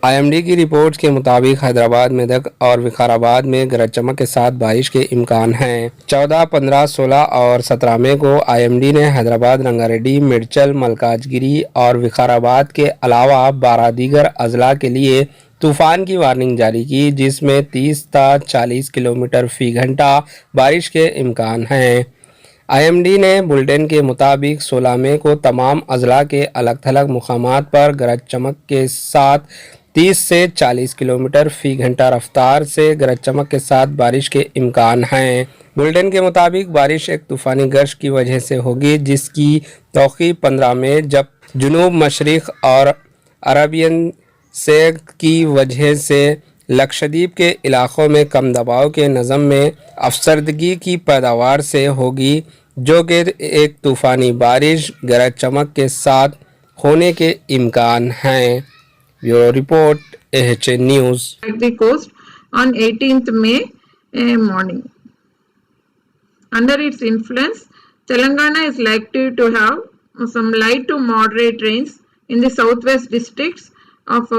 IMD کی report کے مطابق حیدرآباد میدک اور وقار آباد میں گرج چمک کے ساتھ بارش کے امکان ہیں۔ 14، 15، 16 اور 17 مئی کو IMD نے حیدرآباد، رنگا ریڈی، میڈچل، ملکاج گیری اور وقار آباد کے علاوہ 12 دیگر اضلاع کے لیے طوفان کی وارننگ جاری کی، جس میں 30 تا 40 کلومیٹر فی گھنٹہ بارش کے امکان ہیں۔ IMD نے بلٹن کے مطابق 16 مئی کو تمام اضلاع کے الگ تھلگ مقامات پر گرج چمک کے ساتھ 30 سے 40 کلومیٹر فی گھنٹہ رفتار سے گرج چمک کے ساتھ بارش کے امکان ہیں۔ بلٹن کے مطابق بارش ایک طوفانی گرج کی وجہ سے ہوگی، جس کی توقع 15 مئی جب جنوب مشرق اور عربین سیگ کی وجہ سے لکشدیپ کے علاقوں میں کم دباؤ کے نظم میں افسردگی کی پیداوار سے ہوگی، جو کہ ایک طوفانی بارش گرج چمک کے ساتھ ہونے کے امکان ہیں۔ Bureau report AHN news. The coast on 18th May morning. Under its influence, Telangana is likely to have some light to moderate rains in the southwest districts of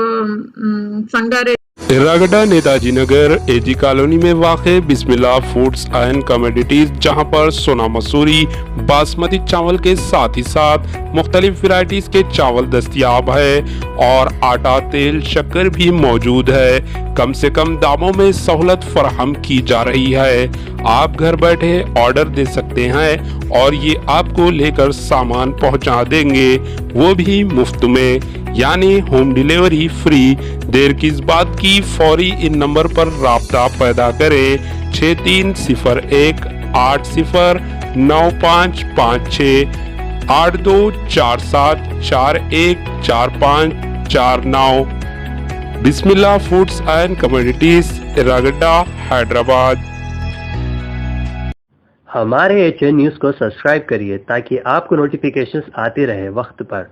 Sangareddy. Erragadda Netaji Nagar AG colony میں واقع بسم اللہ foods and commodities, جہاں پر سونا مسوری باسمتی چاول کے ساتھ ہی ساتھ مختلف ورائٹیز کے چاول دستیاب ہے اور آٹا، تیل، شکر بھی موجود ہے۔ کم سے کم داموں میں سہولت فراہم کی جا رہی ہے۔ آپ گھر بیٹھے آرڈر دے سکتے ہیں اور یہ آپ کو لے کر سامان پہنچا دیں گے، وہ بھی مفت میں، یعنی ہوم ڈیلیوری فری۔ دیر کس بات کی، فوری ان نمبر پر رابطہ پیدا کریں 6301 80 9556 8247 41 45 49۔ بسم اللہ فوڈز اینڈ کمیڈیٹیز، اراگڈا، حیدرآباد۔ ہمارے HN نیوز کو سبسکرائب کریے تاکہ آپ کو نوٹیفیکیشنز آتی رہے وقت پر۔